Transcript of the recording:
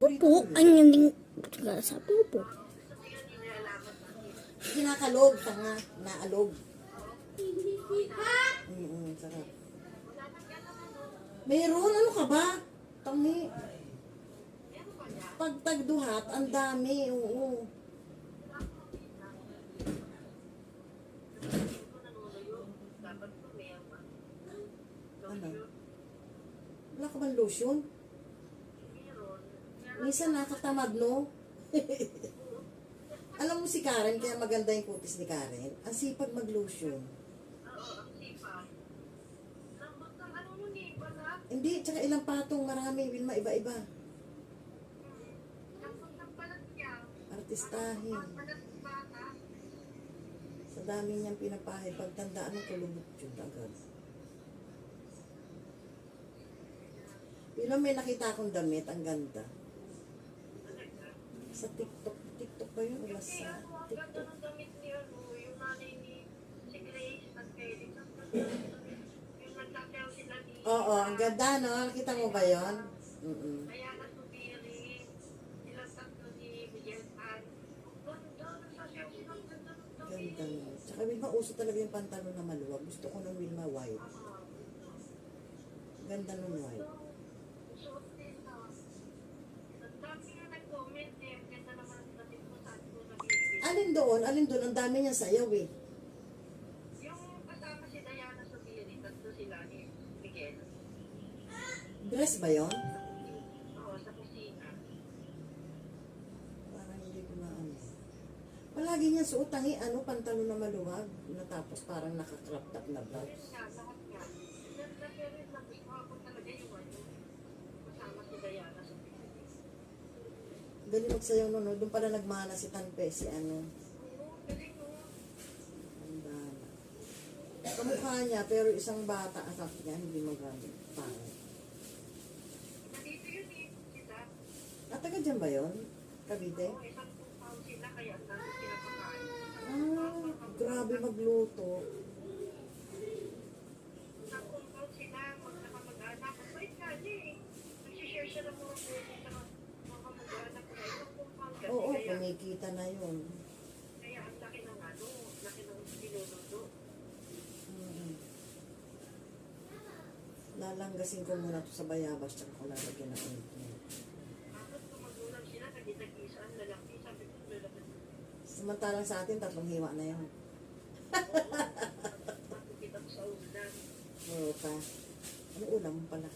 Pupo, ano yung sa pupo? Kinakalog, tanga, naalog. Sarap. Meron, ano ka ba? Tangi. Pagtagduhat, ang dami, oo. Ano? Wala ka bang lotion? Minsan nakatamad, no? Alam mo si Karen, kaya maganda yung kutis ni Karen. Ang sipag mag-lotion. Hindi, tsaka ilang patong, marami, Wilma, iba-iba. Artistahin. Sa dami niyang pinapahay, pagtandaan ng kulubot yun agad. Wilma, may nakita akong damit, ang ganda. Sa TikTok. TikTok ba yun? Wala sa TikTok. Oo, ang ganda, no? Nakita mo ba yun? Ganda no. Tsaka Wilma, uso talaga yung pantalon na maluwag. Gusto ko ng Wilma white. Ganda nun white. Alin doon? Alin doon? Ang dami niya sayaw eh. Yung kasama si Diana Subiri, tatlo sila ni Miguel. Dress ba yun? Oo, sa kusina. Parang hindi ko na ano. Palagi niya suot ang ano, pantalon na maluwag. Natapos parang naka-crop top na blouse. Yun nga, lahat nga. Pero yung nagustuhan ko talaga yung ano, kasama si Diana Subiri. Galing magsayaw nun, no? Doon pala nagmana si Tanpe, si ano. Oo, galing mo. Ang dana. Kamukha niya, pero isang bata atak niya, hindi magamit. Parang. Nandito yun eh, sila. At taga dyan ba yun? Cavite? Oo, isang compound sila, kaya ang dami pinapakain. Grabe magluto. Isang compound sila, magkakamag-anak. Mabait nga niya eh. Nagsishare siya ng mga pwede sa mga kamag-anak na isang compound kasi. Oo, Kaya, kumikita na yun. kaya ang laki ng ano, laki ng pinuluto. Lalanggasin ko muna to sa bayabas, tsaka ko lalagyan ng ointment. Tapos kung magulang sila, nagitag-isa ang lalaki, sabi ko lalaki. Samantalang sa atin, 3 hiwa na yun. Matutitap sa ulan. Oo pa. Ano ulam mo pala?